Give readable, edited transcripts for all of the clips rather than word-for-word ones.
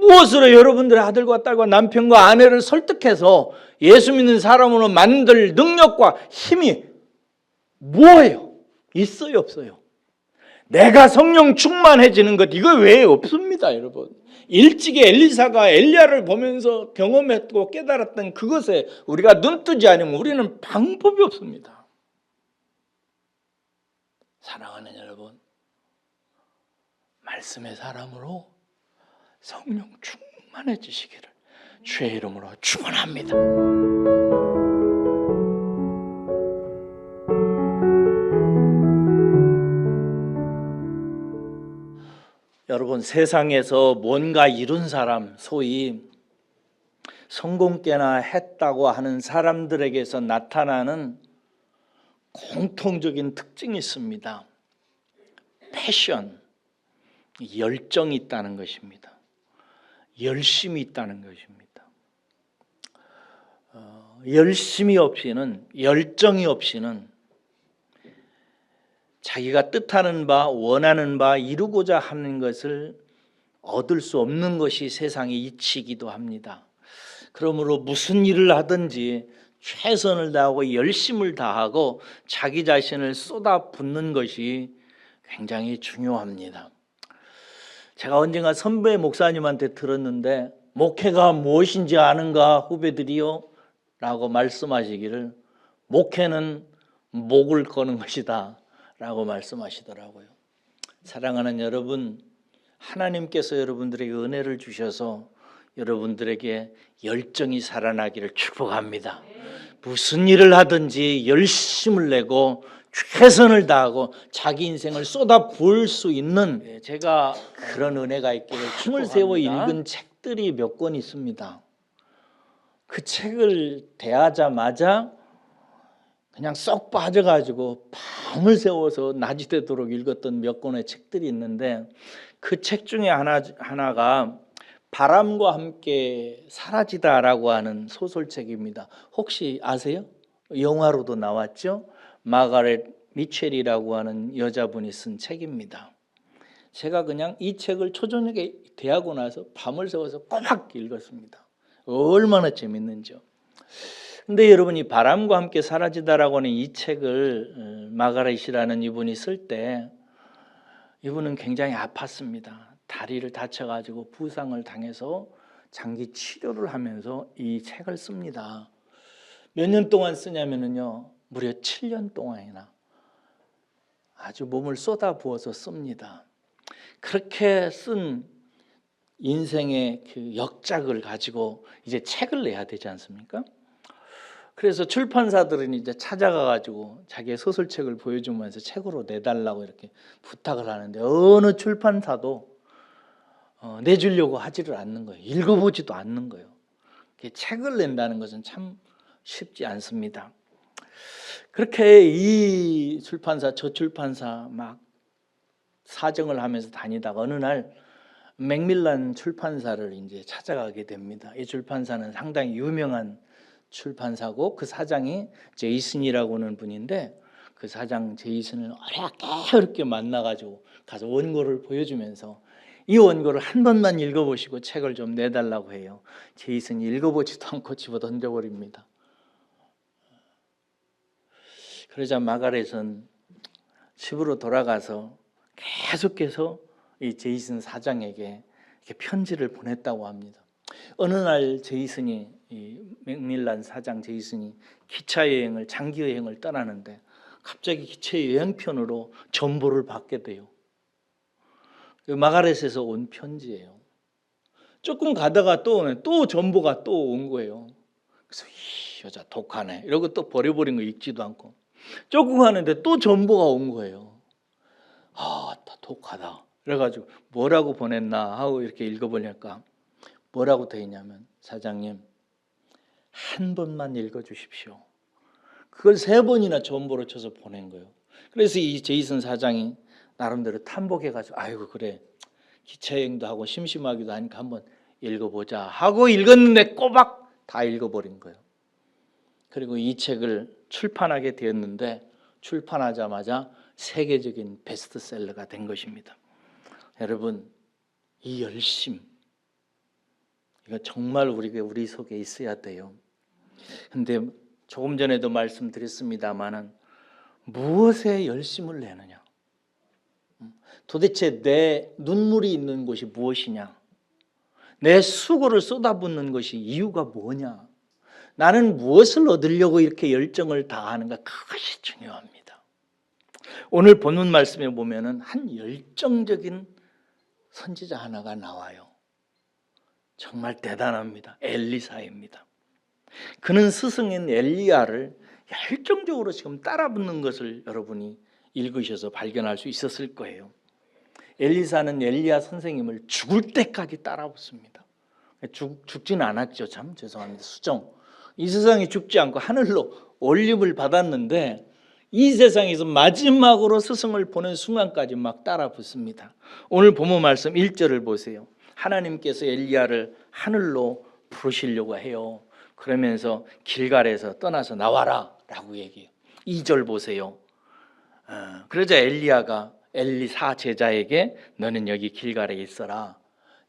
무엇으로 여러분들의 아들과 딸과 남편과 아내를 설득해서 예수 믿는 사람으로 만들 능력과 힘이 뭐예요? 있어요, 없어요? 내가 성령 충만해지는 것, 이거 왜 없습니다, 여러분. 일찍이 엘리사가 엘리야를 보면서 경험했고 깨달았던 그것에 우리가 눈뜨지 않으면 우리는 방법이 없습니다. 사랑하는 여러분, 말씀의 사람으로 성령 충만해지시기를 주의 이름으로 축원합니다. 여러분, 세상에서 뭔가 이룬 사람, 소위 성공께나 했다고 하는 사람들에게서 나타나는 공통적인 특징이 있습니다. 패션, 열정이 있다는 것입니다. 열심이 있다는 것입니다. 열심이 없이는, 열정이 없이는 자기가 뜻하는 바, 원하는 바, 이루고자 하는 것을 얻을 수 없는 것이 세상의 이치이기도 합니다. 그러므로 무슨 일을 하든지 최선을 다하고 열심을 다하고 자기 자신을 쏟아붓는 것이 굉장히 중요합니다. 제가 언젠가 선배 목사님한테 들었는데, 목회가 무엇인지 아는가 후배들이요? 라고 말씀하시기를, 목회는 목을 거는 것이다 라고 말씀하시더라고요. 사랑하는 여러분, 하나님께서 여러분들에게 은혜를 주셔서 여러분들에게 열정이 살아나기를 축복합니다. 무슨 일을 하든지 열심을 내고 최선을 다하고 자기 인생을 쏟아부을 수 있는, 제가 그런 은혜가 있기를 힘을 세워 읽은 책들이 몇 권 있습니다. 그 책을 대하자마자 그냥 쏙 빠져가지고 밤을 새워서 낮이 되도록 읽었던 몇 권의 책들이 있는데, 그 책 중에 하나가 바람과 함께 사라지다라고 하는 소설책입니다. 혹시 아세요? 영화로도 나왔죠? 마가렛 미첼이라고 하는 여자분이 쓴 책입니다. 제가 그냥 이 책을 초저녁에 대하고 나서 밤을 새워서 꼬박 읽었습니다. 얼마나 재밌는지요. 근데 여러분, 이 바람과 함께 사라지다라고 하는 이 책을 마가렛이라는 이분이 쓸 때 이분은 굉장히 아팠습니다. 다리를 다쳐가지고 부상을 당해서 장기 치료를 하면서 이 책을 씁니다. 몇 년 동안 쓰냐면요, 무려 7년 동안이나 아주 몸을 쏟아부어서 씁니다. 그렇게 쓴 인생의 그 역작을 가지고 이제 책을 내야 되지 않습니까? 그래서 출판사들은 이제 찾아가가지고 자기의 소설책을 보여주면서 책으로 내달라고 이렇게 부탁을 하는데, 어느 출판사도 내주려고 하지를 않는 거예요. 읽어보지도 않는 거예요. 책을 낸다는 것은 참 쉽지 않습니다. 그렇게 이 출판사 저 출판사 막 사정을 하면서 다니다가 어느 날 맥밀란 출판사를 이제 찾아가게 됩니다. 이 출판사는 상당히 유명한 출판사고, 그 사장이 제이슨이라고 하는 분인데, 그 사장 제이슨을 어렵게 만나가지고 가서 원고를 보여주면서 이 원고를 한 번만 읽어보시고 책을 좀 내달라고 해요. 제이슨이 읽어보지도 않고 집어 던져버립니다. 그러자 마가렛은 집으로 돌아가서 계속해서 이 제이슨 사장에게 이렇게 편지를 보냈다고 합니다. 어느 날 제이슨이, 이 맥밀란 사장 제이슨이 기차 여행을, 장기 여행을 떠나는데 갑자기 기차 여행편으로 전보를 받게 돼요. 마가렛에서 온 편지예요. 조금 가다가 또 전보가 또 온 거예요. 그래서 이 여자 독하네 이러고 또 버려버린 거 읽지도 않고, 조금 가는데 또 전보가 온 거예요. 아, 독하다. 그래가지고 뭐라고 보냈나 하고 이렇게 읽어보니까 뭐라고 되어 있냐면, 사장님, 한 번만 읽어주십시오. 그걸 3번이나 전보로 쳐서 보낸 거예요. 그래서 이 제이슨 사장이 나름대로 탐복해가지고, 아이고 그래, 기차여행도 하고 심심하기도 하니까 한번 읽어보자 하고 읽었는데 꼬박 다 읽어버린 거예요. 그리고 이 책을 출판하게 되었는데, 출판하자마자 세계적인 베스트셀러가 된 것입니다. 여러분, 이 열심, 이거 정말 우리 속에 있어야 돼요. 근데 조금 전에도 말씀드렸습니다마는 무엇에 열심을 내느냐? 도대체 내 눈물이 있는 곳이 무엇이냐? 내 수고를 쏟아붓는 것이 이유가 뭐냐? 나는 무엇을 얻으려고 이렇게 열정을 다하는가? 그것이 중요합니다. 오늘 본문 말씀에 보면은 한 열정적인 선지자 하나가 나와요. 정말 대단합니다. 엘리사입니다. 그는 스승인 엘리야를 열정적으로 지금 따라붙는 것을 여러분이 읽으셔서 발견할 수 있었을 거예요. 엘리사는 엘리야 선생님을 죽을 때까지 따라붙습니다. 죽지는 않았죠. 참 죄송합니다. 수정. 이 세상에 죽지 않고 하늘로 올림을 받았는데 이 세상에서 마지막으로 스승을 보는 순간까지 막 따라붙습니다. 오늘 본문 말씀 1절을 보세요. 하나님께서 엘리야를 하늘로 부르시려고 해요. 그러면서 길갈에서 떠나서 나와라 라고 얘기해요. 2절 보세요. 그러자 엘리야가 엘리사 제자에게 너는 여기 길갈에 있어라.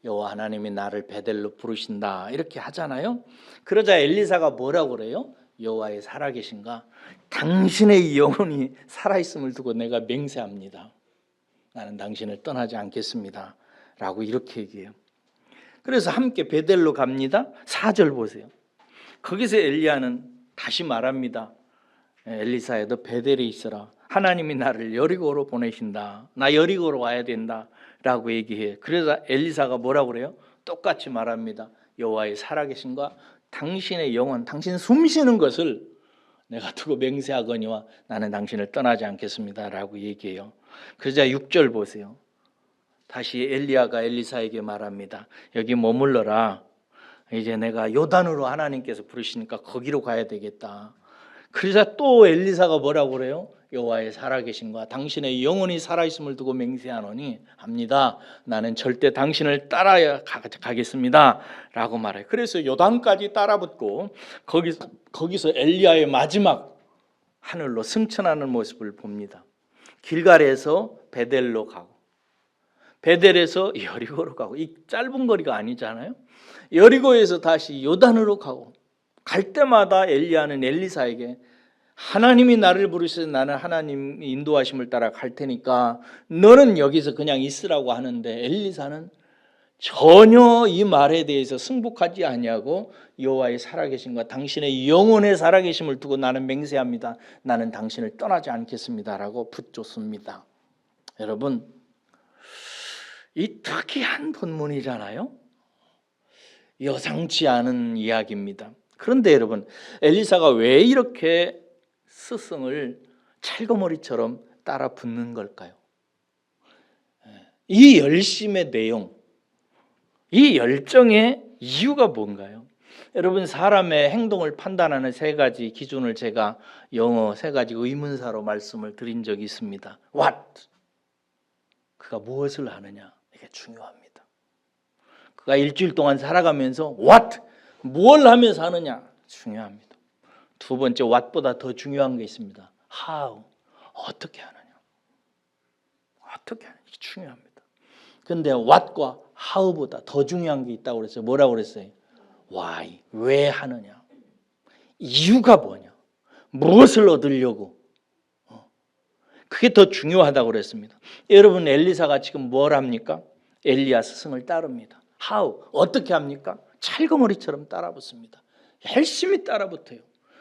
여호와 하나님이 나를 베델로 부르신다. 이렇게 하잖아요. 그러자 엘리사가 뭐라고 그래요? 여호와의 살아계신가? 당신의 영혼이 살아있음을 두고 내가 맹세합니다. 나는 당신을 떠나지 않겠습니다. 라고 이렇게 얘기해요. 그래서 함께 베델로 갑니다. 4절 보세요. 거기서 엘리야는 다시 말합니다. 엘리사야 너 베델에 있어라. 하나님이 나를 여리고로 보내신다. 나 여리고로 와야 된다. 라고 얘기해요. 그래서 엘리사가 뭐라고 그래요? 똑같이 말합니다. 여호와의 살아계신가? 당신의 영혼, 당신 숨쉬는 것을 내가 두고 맹세하거니와 나는 당신을 떠나지 않겠습니다. 라고 얘기해요. 그러자 6절 보세요. 다시 엘리야가 엘리사에게 말합니다. 여기 머물러라. 이제 내가 요단으로 하나님께서 부르시니까 거기로 가야 되겠다. 그러자 또 엘리사가 뭐라고 그래요? 여호와의 살아계신과 당신의 영혼이 살아있음을 두고 맹세하노니 합니다. 나는 절대 당신을 따라야 가겠습니다. 라고 말해요. 그래서 요단까지 따라붙고 거기서 엘리야의 마지막 하늘로 승천하는 모습을 봅니다. 길갈에서 베델로 가고 베델에서 여리고로 가고 이 짧은 거리가 아니잖아요. 여리고에서 다시 요단으로 가고 갈 때마다 엘리야는 엘리사에게 하나님이 나를 부르셔서 나는 하나님 인도하심을 따라 갈 테니까 너는 여기서 그냥 있으라고 하는데 엘리사는 전혀 이 말에 대해서 승복하지 아니하고 여호와의 살아계심과 당신의 영혼의 살아계심을 두고 나는 맹세합니다. 나는 당신을 떠나지 않겠습니다라고 붙잡습니다. 여러분 이 특이한 본문이잖아요. 여상치 않은 이야기입니다. 그런데 여러분 엘리사가 왜 이렇게 스승을 찰거머리처럼 따라 붙는 걸까요? 이 열심의 내용, 이 열정의 이유가 뭔가요? 여러분 사람의 행동을 판단하는 세 가지 기준을 제가 영어 세 가지 의문사로 말씀을 드린 적이 있습니다. What? 그가 무엇을 하느냐? 이게 중요합니다. 그가 일주일 동안 살아가면서 What? 뭘 하면서 하느냐? 중요합니다. 두 번째 what보다 더 중요한 게 있습니다. How? 어떻게 하느냐? 어떻게 하느냐? 이게 중요합니다. 그런데 what과 how보다 더 중요한 게 있다고 그랬어요. 뭐라고 그랬어요? Why? 왜 하느냐? 이유가 뭐냐? 무엇을 얻으려고? 그게 더 중요하다고 그랬습니다. 여러분 엘리사가 지금 뭘 합니까? 엘리야 스승을 따릅니다. How? 어떻게 합니까? 찰거머리처럼 따라붙습니다. 열심히 따라붙어요.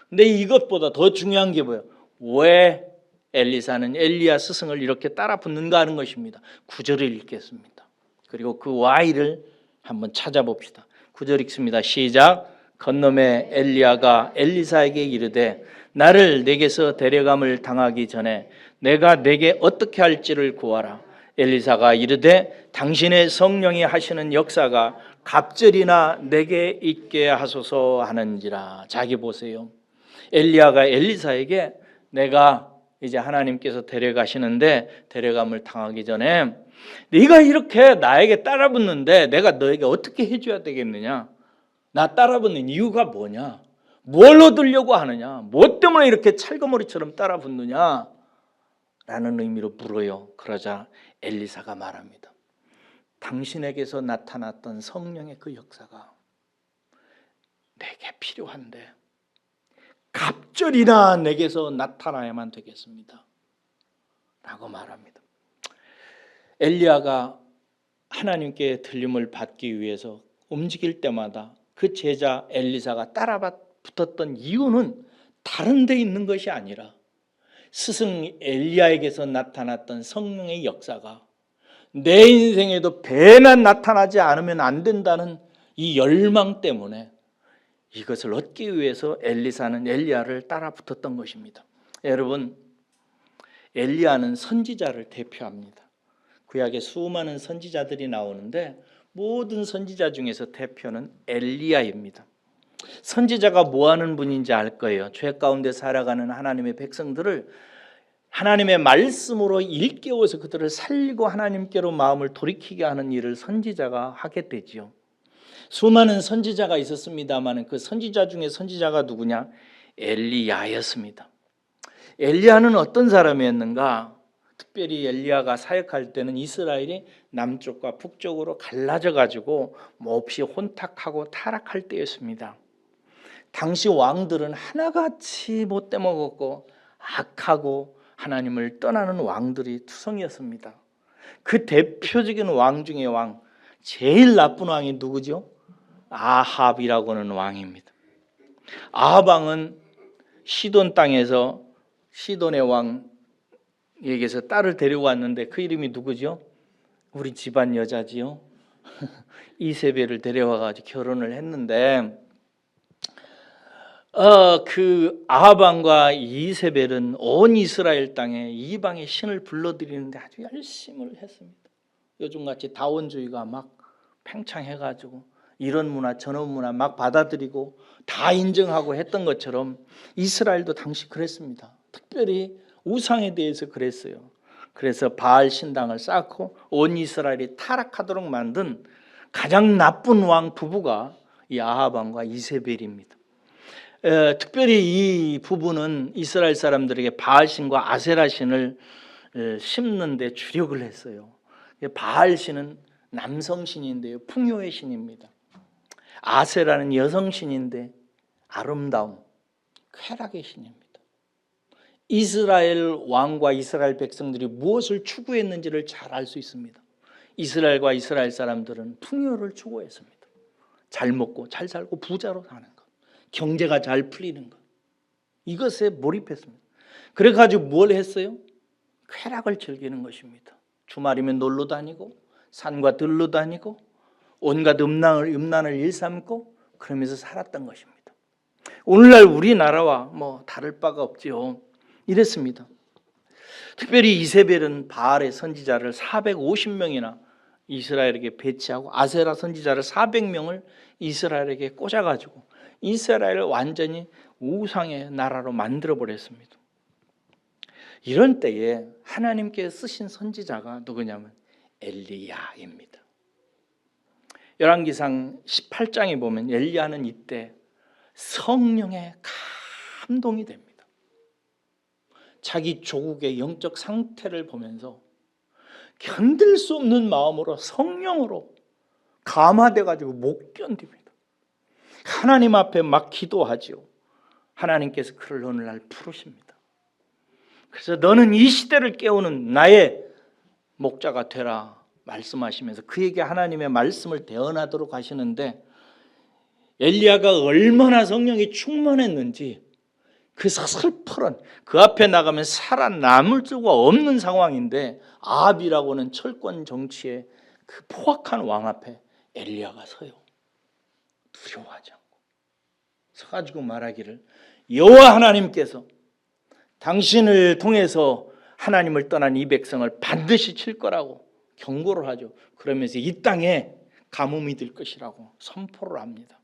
근데 이것보다 더 중요한 게 뭐예요? 왜 엘리사는 엘리야 스승을 이렇게 따라붙는가 하는 것입니다. 9절을 읽겠습니다. 그리고 그 why를 한번 찾아봅시다. 9절 읽습니다. 시작. 건너매 엘리야가 엘리사에게 이르되 나를 내게서 데려감을 당하기 전에 내가 내게 어떻게 할지를 구하라. 엘리사가 이르되 당신의 성령이 하시는 역사가 갑절이나 내게 있게 하소서 하는지라. 자기 보세요. 엘리야가 엘리사에게 내가 이제 하나님께서 데려가시는데 데려감을 당하기 전에 네가 이렇게 나에게 따라붙는데 내가 너에게 어떻게 해줘야 되겠느냐? 나 따라붙는 이유가 뭐냐? 뭘 얻으려고 하느냐? 뭐 때문에 이렇게 찰거머리처럼 따라붙느냐? 라는 의미로 물어요. 그러자 엘리사가 말합니다. 당신에게서 나타났던 성령의 그 역사가 내게 필요한데 갑절이나 내게서 나타나야만 되겠습니다 라고 말합니다. 엘리야가 하나님께 들림을 받기 위해서 움직일 때마다 그 제자 엘리사가 따라 붙었던 이유는 다른 데 있는 것이 아니라 스승 엘리야에게서 나타났던 성령의 역사가 내 인생에도 배나 나타나지 않으면 안 된다는 이 열망 때문에 이것을 얻기 위해서 엘리사는 엘리야를 따라 붙었던 것입니다. 여러분, 엘리야는 선지자를 대표합니다. 구약에 수많은 선지자들이 나오는데 모든 선지자 중에서 대표는 엘리야입니다. 선지자가 뭐 하는 분인지 알 거예요. 죄 가운데 살아가는 하나님의 백성들을 하나님의 말씀으로 일깨워서 그들을 살리고 하나님께로 마음을 돌이키게 하는 일을 선지자가 하게 되지요. 수많은 선지자가 있었습니다만 그 선지자 중에 선지자가 누구냐? 엘리야였습니다. 엘리야는 어떤 사람이었는가? 특별히 엘리야가 사역할 때는 이스라엘이 남쪽과 북쪽으로 갈라져 가지고 몹시 혼탁하고 타락할 때였습니다. 당시 왕들은 하나같이 못돼 먹었고 악하고 하나님을 떠나는 왕들이 투성이었습니다. 그 대표적인 왕 중에 왕, 제일 나쁜 왕이 누구죠? 아합이라고 하는 왕입니다. 아합 왕은 시돈 땅에서 시돈의 왕에게서 딸을 데려왔는데 그 이름이 누구죠? 우리 집안 여자지요. 이세벨을 데려와가지고 결혼을 했는데 그 아합 왕과 이세벨은 온 이스라엘 땅에 이방의 신을 불러들이는데 아주 열심을 했습니다. 요즘같이 다원주의가 막 팽창해가지고 이런 문화 저런 문화 막 받아들이고 다 인정하고 했던 것처럼 이스라엘도 당시 그랬습니다. 특별히 우상에 대해서 그랬어요. 그래서 바알 신당을 쌓고 온 이스라엘이 타락하도록 만든 가장 나쁜 왕 부부가 이 아합 왕과 이세벨입니다. 특별히 이 부부는 이스라엘 사람들에게 바알 신과 아세라 신을 심는 데 주력을 했어요. 바알 신은 남성 신인데요, 풍요의 신입니다. 아세라는 여성 신인데 아름다움, 쾌락의 신입니다. 이스라엘 왕과 이스라엘 백성들이 무엇을 추구했는지를 잘 알 수 있습니다. 이스라엘과 이스라엘 사람들은 풍요를 추구했습니다. 잘 먹고 잘 살고 부자로 사는 것, 경제가 잘 풀리는 것, 이것에 몰입했습니다. 그래가지고 뭘 했어요? 쾌락을 즐기는 것입니다. 주말이면 놀러 다니고 산과 들로 다니고 온갖 음란을 일삼고 그러면서 살았던 것입니다. 오늘날 우리나라와 뭐 다를 바가 없지요. 이랬습니다. 특별히 이세벨은 바알의 선지자를 450명이나 이스라엘에게 배치하고 아세라 선지자를 400명을 이스라엘에게 꽂아가지고 이스라엘을 완전히 우상의 나라로 만들어버렸습니다. 이런 때에 하나님께 쓰신 선지자가 누구냐면 엘리야입니다. 열왕기상 18장에 보면 엘리야는 이때 성령에 감동이 됩니다. 자기 조국의 영적 상태를 보면서 견딜 수 없는 마음으로 성령으로 감화돼 가지고 못 견딥니다. 하나님 앞에 막 기도하지요. 하나님께서 그를 어느 날 부르십니다. 그래서 너는 이 시대를 깨우는 나의 목자가 되라 말씀하시면서 그에게 하나님의 말씀을 대언하도록 하시는데 엘리야가 얼마나 성령이 충만했는지 그 슬퍼런 그 앞에 나가면 살아남을 수가 없는 상황인데 아합이라고는 철권 정치의 그 포악한 왕 앞에 엘리야가 서요. 두려워하지 않고 서가지고 말하기를 여호와 하나님께서 당신을 통해서 하나님을 떠난 이 백성을 반드시 칠 거라고 경고를 하죠. 그러면서 이 땅에 가뭄이 들 것이라고 선포를 합니다.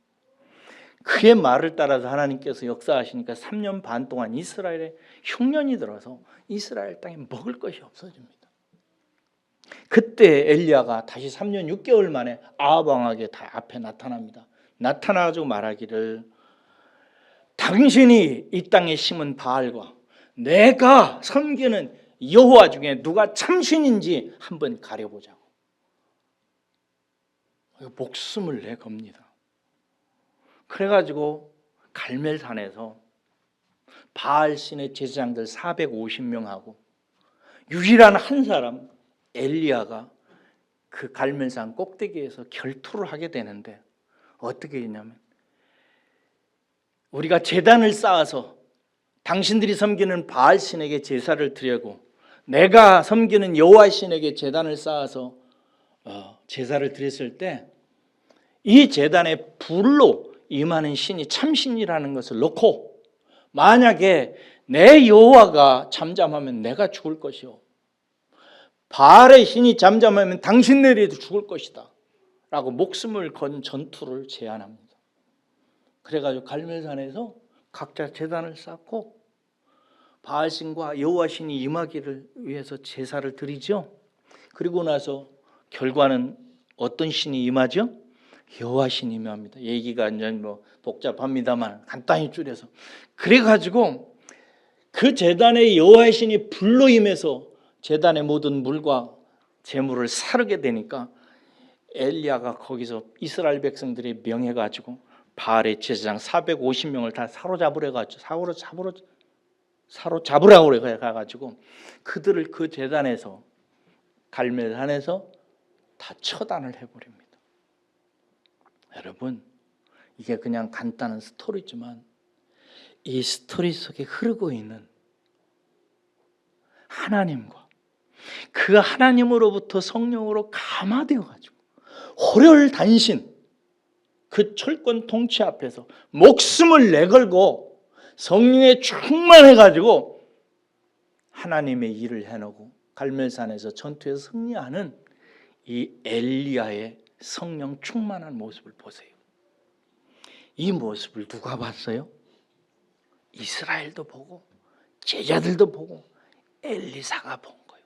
그의 말을 따라서 하나님께서 역사하시니까 3년 반 동안 이스라엘에 흉년이 들어서 이스라엘 땅에 먹을 것이 없어집니다. 그때 엘리야가 다시 3년 6개월 만에 아합 왕에게 다 앞에 나타납니다. 나타나가지고 말하기를 당신이 이 땅에 심은 바알과 내가 섬기는 여호와 중에 누가 참신인지 한번 가려보자고. 목숨을 내겁니다. 그래가지고 갈멜산에서 바알신의 제사장들 450명하고 유일한 한 사람 엘리야가 그 갈멜산 꼭대기에서 결투를 하게 되는데, 어떻게 했냐면, 우리가 제단을 쌓아서 당신들이 섬기는 바알신에게 제사를 드리고 내가 섬기는 여호와신에게 제단을 쌓아서 제사를 드렸을 때 이 제단에 불로 임하는 신이 참신이라는 것을 놓고, 만약에 내 여호와가 잠잠하면 내가 죽을 것이요, 바알의 신이 잠잠하면 당신네들도 죽을 것이다 라고 목숨을 건 전투를 제안합니다. 그래가지고 갈멜산에서 각자 제단을 쌓고 바알신과 여호와신이 임하기를 위해서 제사를 드리죠. 그리고 나서 결과는 어떤 신이 임하죠? 여호와신이 임합니다. 얘기가 이제 복잡합니다만 간단히 줄여서, 그래가지고 그 제단에 여호와신이 불로 임해서 제단의 모든 물과 재물을 사르게 되니까 엘리야가 거기서 이스라엘 백성들이 명해가지고 바알의 제사장 450명을 다 사로잡으라고 해가지고 그들을 그 제단에서, 갈멜산에서 다 처단을 해버립니다. 여러분, 이게 그냥 간단한 스토리지만 이 스토리 속에 흐르고 있는 하나님과 그 하나님으로부터 성령으로 감화되어가지고 호련단신 그 철권 통치 앞에서 목숨을 내걸고 성령에 충만해가지고 하나님의 일을 해놓고 갈멜산에서 전투에서 승리하는 이 엘리야의 성령 충만한 모습을 보세요. 이 모습을 누가 봤어요? 이스라엘도 보고 제자들도 보고 엘리사가 본 거예요.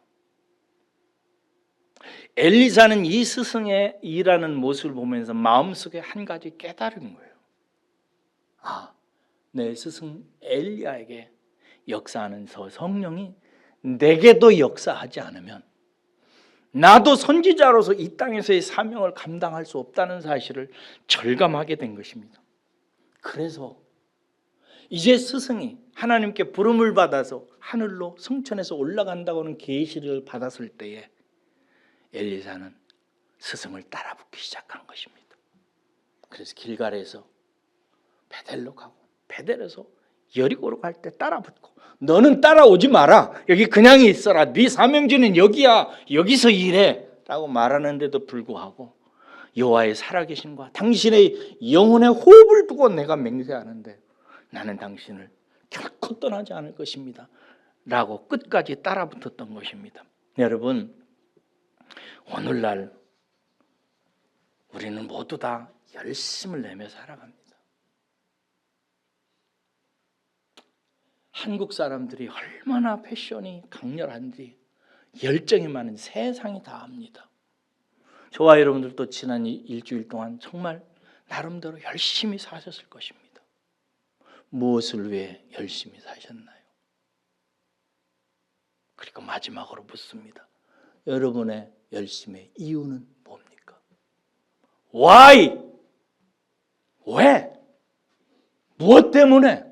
엘리사는 이 스승의 일하는 모습을 보면서 마음속에 한 가지 깨달은 거예요. 내 스승 엘리야에게 역사하는 성령이 내게도 역사하지 않으면 나도 선지자로서 이 땅에서의 사명을 감당할 수 없다는 사실을 절감하게 된 것입니다. 그래서 이제 스승이 하나님께 부름을 받아서 하늘로 승천해서 올라간다고 하는 계시를 받았을 때에 엘리사는 스승을 따라붙기 시작한 것입니다. 그래서 길갈에서 베델로 가고 베델에서 여리고로 갈 때 따라붙고, 너는 따라오지 마라, 여기 그냥 있어라, 네 사명지는 여기야, 여기서 일해 라고 말하는데도 불구하고 여호와의 살아계심과 당신의 영혼의 호흡을 두고 내가 맹세하는데 나는 당신을 결코 떠나지 않을 것입니다 라고 끝까지 따라붙었던 것입니다. 여러분, 오늘날 우리는 모두 다 열심을 내며 살아갑니다. 한국 사람들이 얼마나 패션이 강렬한지, 열정이 많은 세상이 다 압니다. 저와 여러분들도 지난 일주일 동안 정말 나름대로 열심히 사셨을 것입니다. 무엇을 위해 열심히 사셨나요? 그리고 마지막으로 묻습니다. 여러분의 열심의 이유는 뭡니까? Why? 왜? 무엇 때문에?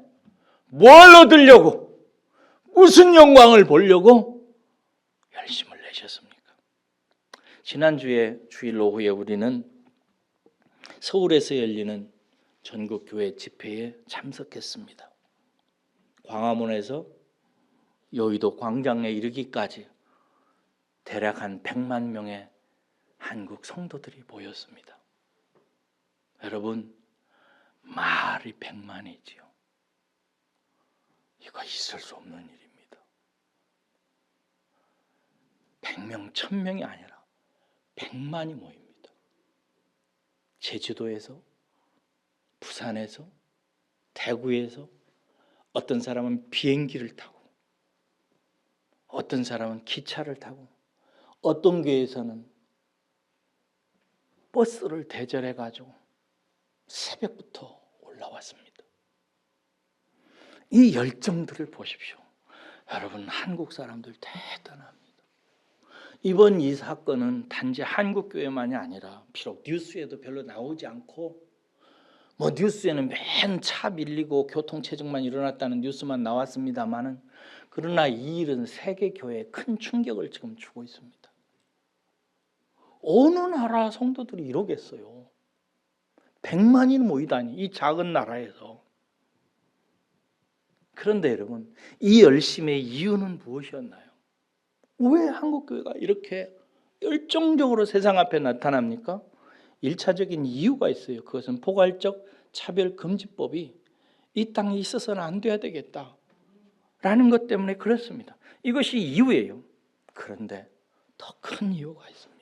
뭘 얻으려고? 무슨 영광을 보려고 열심을 내셨습니까? 지난주에 주일 오후에 우리는 서울에서 열리는 전국교회 집회에 참석했습니다. 광화문에서 여의도 광장에 이르기까지 대략 한 100만 명의 한국 성도들이 모였습니다. 여러분, 말이 100만이지요. 이거 있을 수 없는 일입니다. 100명, 1000명이 아니라 100만이 모입니다. 제주도에서, 부산에서, 대구에서, 어떤 사람은 비행기를 타고, 어떤 사람은 기차를 타고, 어떤 교회에서는 버스를 대절해가지고 새벽부터 올라왔습니다. 이 열정들을 보십시오. 여러분, 한국 사람들 대단합니다. 이번 이 사건은 단지 한국교회만이 아니라, 비록 뉴스에도 별로 나오지 않고 뭐 뉴스에는 맨 차 밀리고 교통체증만 일어났다는 뉴스만 나왔습니다만은, 그러나 이 일은 세계 교회에 큰 충격을 지금 주고 있습니다. 어느 나라 성도들이 이러겠어요? 100만이 모이다니, 이 작은 나라에서. 그런데 여러분, 이 열심의 이유는 무엇이었나요? 왜 한국교회가 이렇게 열정적으로 세상 앞에 나타납니까? 1차적인 이유가 있어요. 그것은 포괄적 차별금지법이 이 땅에 있어서는 안 돼야 되겠다라는 것 때문에 그렇습니다. 이것이 이유예요. 그런데 더 큰 이유가 있습니다.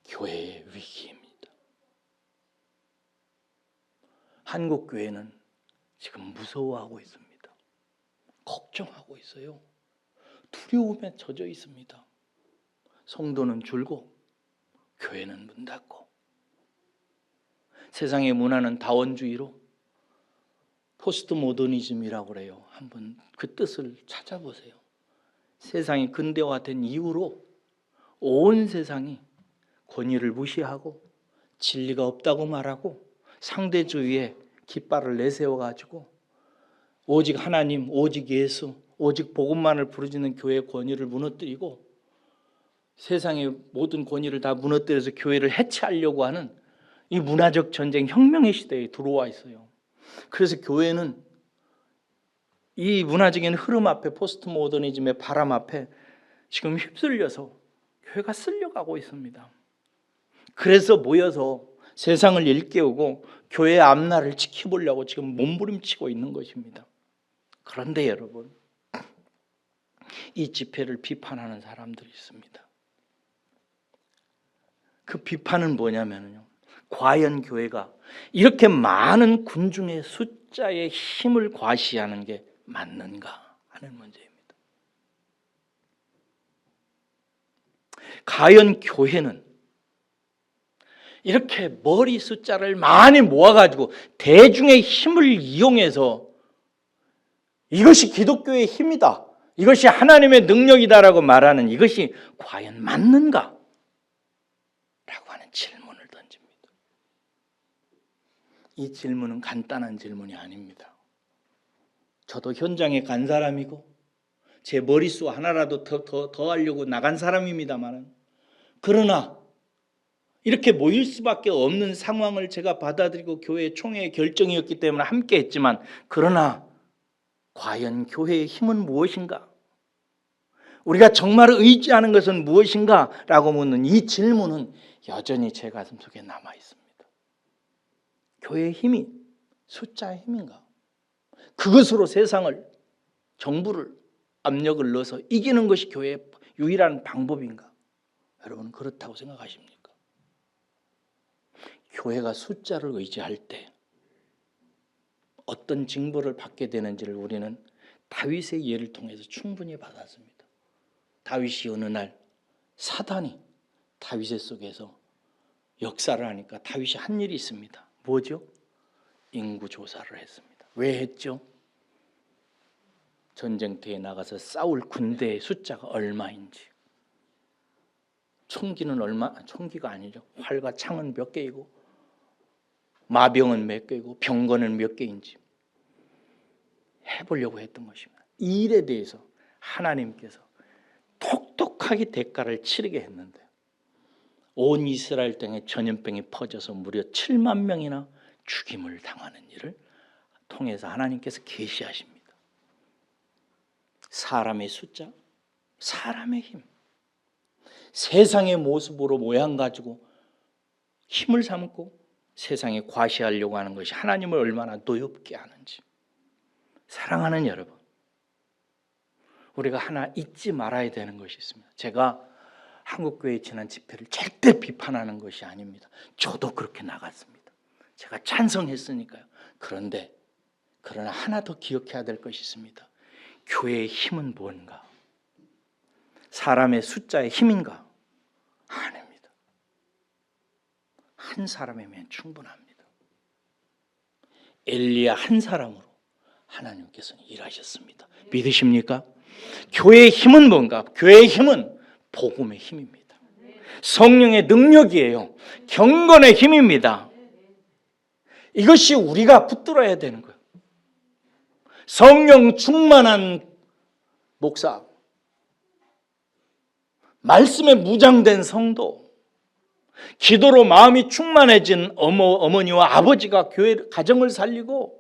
교회의 위기입니다. 한국교회는 지금 무서워하고 있습니다. 걱정하고 있어요. 두려움에 젖어 있습니다. 성도는 줄고 교회는 문 닫고, 세상의 문화는 다원주의로 포스트 모더니즘이라고 그래요. 한번 그 뜻을 찾아보세요. 세상이 근대화된 이후로 온 세상이 권위를 무시하고 진리가 없다고 말하고 상대주의에 깃발을 내세워가지고 오직 하나님, 오직 예수, 오직 복음만을 부르짖는 교회의 권위를 무너뜨리고 세상의 모든 권위를 다 무너뜨려서 교회를 해체하려고 하는 이 문화적 전쟁, 혁명의 시대에 들어와 있어요. 그래서 교회는 이 문화적인 흐름 앞에, 포스트 모더니즘의 바람 앞에 지금 휩쓸려서 교회가 쓸려가고 있습니다. 그래서 모여서 세상을 일깨우고 교회의 앞날을 지켜보려고 지금 몸부림치고 있는 것입니다. 그런데 여러분, 이 집회를 비판하는 사람들이 있습니다. 그 비판은 뭐냐면요, 과연 교회가 이렇게 많은 군중의 숫자의 힘을 과시하는 게 맞는가 하는 문제입니다. 과연 교회는 이렇게 머리 숫자를 많이 모아가지고 대중의 힘을 이용해서 이것이 기독교의 힘이다, 이것이 하나님의 능력이다라고 말하는 이것이 과연 맞는가? 라고 하는 질문을 던집니다. 이 질문은 간단한 질문이 아닙니다. 저도 현장에 간 사람이고 제 머릿수 하나라도 더 하려고 나간 사람입니다만, 그러나 이렇게 모일 수밖에 없는 상황을 제가 받아들이고 교회 총회의 결정이었기 때문에 함께 했지만, 그러나 과연 교회의 힘은 무엇인가? 우리가 정말 의지하는 것은 무엇인가? 라고 묻는 이 질문은 여전히 제 가슴속에 남아 있습니다. 교회의 힘이 숫자의 힘인가? 그것으로 세상을, 정부를, 압력을 넣어서 이기는 것이 교회의 유일한 방법인가? 여러분, 그렇다고 생각하십니까? 교회가 숫자를 의지할 때 어떤 징벌을 받게 되는지를 우리는 다윗의 예를 통해서 충분히 받았습니다. 다윗이 어느 날 사단이 다윗의 속에서 역사를 하니까 다윗이 한 일이 있습니다. 뭐죠? 인구 조사를 했습니다. 왜 했죠? 전쟁터에 나가서 싸울 군대의 숫자가 얼마인지, 총기는 얼마, 총기가 아니죠, 활과 창은 몇 개이고 마병은 몇 개이고 병거는 몇 개인지 해보려고 했던 것입니다. 이 일에 대해서 하나님께서 톡톡하게 대가를 치르게 했는데, 온 이스라엘 땅에 전염병이 퍼져서 무려 7만 명이나 죽임을 당하는 일을 통해서 하나님께서 계시하십니다. 사람의 숫자, 사람의 힘, 세상의 모습으로 모양 가지고 힘을 삼고 세상에 과시하려고 하는 것이 하나님을 얼마나 노엽게 하는지. 사랑하는 여러분, 우리가 하나 잊지 말아야 되는 것이 있습니다. 제가 한국교회 지난 집회를 절대 비판하는 것이 아닙니다. 저도 그렇게 나갔습니다. 제가 찬성했으니까요. 그러나 하나 더 기억해야 될 것이 있습니다. 교회의 힘은 뭔가? 사람의 숫자의 힘인가? 아닙니다. 한 사람이면 충분합니다. 엘리야 한 사람으로 하나님께서는 일하셨습니다. 믿으십니까? 교회의 힘은 뭔가? 교회의 힘은 복음의 힘입니다. 성령의 능력이에요. 경건의 힘입니다. 이것이 우리가 붙들어야 되는 거예요. 성령 충만한 목사, 말씀에 무장된 성도, 기도로 마음이 충만해진 어머니와 아버지가 교회 가정을 살리고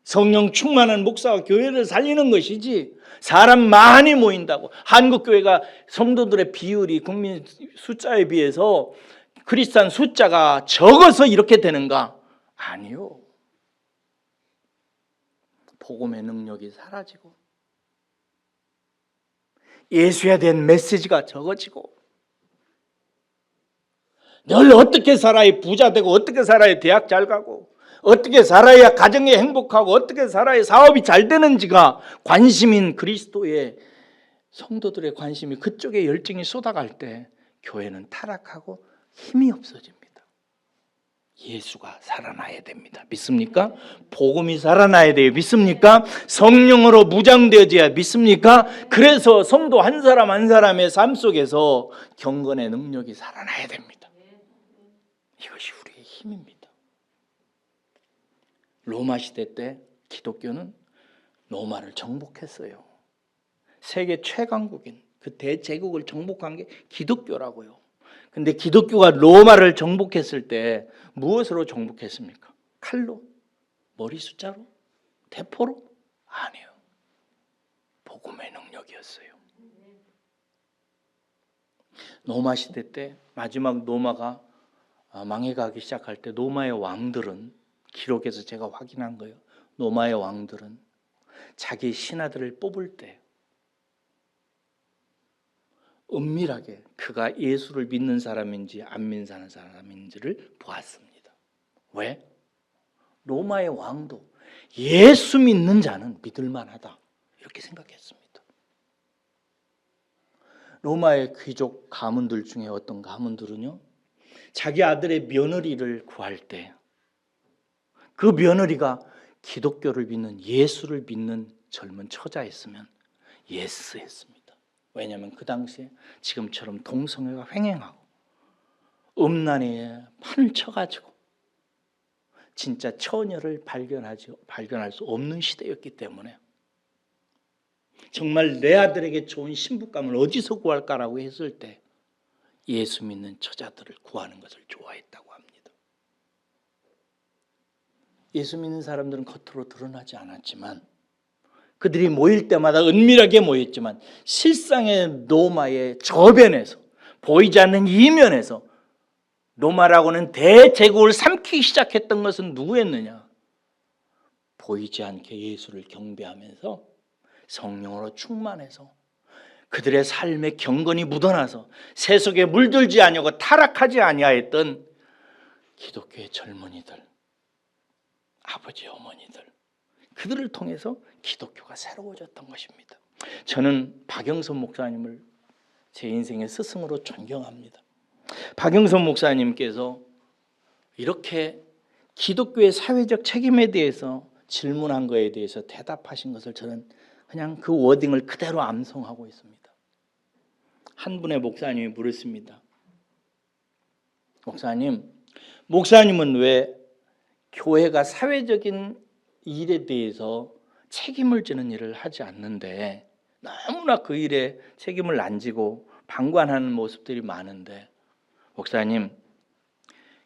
성령 충만한 목사가 교회를 살리는 것이지, 사람 많이 모인다고 한국교회가 성도들의 비율이 국민 숫자에 비해서 크리스찬 숫자가 적어서 이렇게 되는가? 아니요. 복음의 능력이 사라지고 예수에 대한 메시지가 적어지고, 늘 어떻게 살아야 부자 되고, 어떻게 살아야 대학 잘 가고, 어떻게 살아야 가정이 행복하고, 어떻게 살아야 사업이 잘 되는지가 관심인 그리스도의 성도들의 관심이 그쪽에 열정이 쏟아갈 때 교회는 타락하고 힘이 없어집니다. 예수가 살아나야 됩니다. 믿습니까? 복음이 살아나야 돼요. 믿습니까? 성령으로 무장되어져야 믿습니까? 그래서 성도 한 사람 한 사람의 삶 속에서 경건의 능력이 살아나야 됩니다. 이것이 우리의 힘입니다. 로마 시대 때 기독교는 로마를 정복했어요. 세계 최강국인 그 대제국을 정복한 게 기독교라고요. 근데 기독교가 로마를 정복했을 때 무엇으로 정복했습니까? 칼로? 머리 숫자로? 대포로? 아니요. 복음의 능력이었어요. 로마 시대 때 마지막 로마가 망해가기 시작할 때 로마의 왕들은, 기록에서 제가 확인한 거예요. 로마의 왕들은 자기 신하들을 뽑을 때 은밀하게 그가 예수를 믿는 사람인지 안 믿는 사람인지를 보았습니다. 왜? 로마의 왕도 예수 믿는 자는 믿을만하다 이렇게 생각했습니다. 로마의 귀족 가문들 중에 어떤 가문들은요, 자기 아들의 며느리를 구할 때 그 며느리가 기독교를 믿는, 예수를 믿는 젊은 처자였으면 예스했습니다. 왜냐하면 그 당시에 지금처럼 동성애가 횡행하고 음란에 판을 쳐가지고 진짜 처녀를 발견할 수 없는 시대였기 때문에 정말 내 아들에게 좋은 신부감을 어디서 구할까라고 했을 때 예수 믿는 처자들을 구하는 것을 좋아했다고 합니다. 예수 믿는 사람들은 겉으로 드러나지 않았지만, 그들이 모일 때마다 은밀하게 모였지만 실상의 로마의 저변에서, 보이지 않는 이면에서 로마라고는 대제국을 삼키기 시작했던 것은 누구였느냐? 보이지 않게 예수를 경배하면서 성령으로 충만해서 그들의 삶에 경건이 묻어나서 세속에 물들지 아니하고 타락하지 아니하였던 기독교의 젊은이들, 아버지 어머니들, 그들을 통해서 기독교가 새로워졌던 것입니다. 저는 박영선 목사님을 제 인생의 스승으로 존경합니다. 박영선 목사님께서 이렇게 기독교의 사회적 책임에 대해서 질문한 거에 대해서 대답하신 것을 저는 그냥 그 워딩을 그대로 암송하고 있습니다. 한 분의 목사님이 물었습니다. 목사님은 왜 교회가 사회적인 일에 대해서 책임을 지는 일을 하지 않는데 너무나 그 일에 책임을 안 지고 방관하는 모습들이 많은데, 목사님,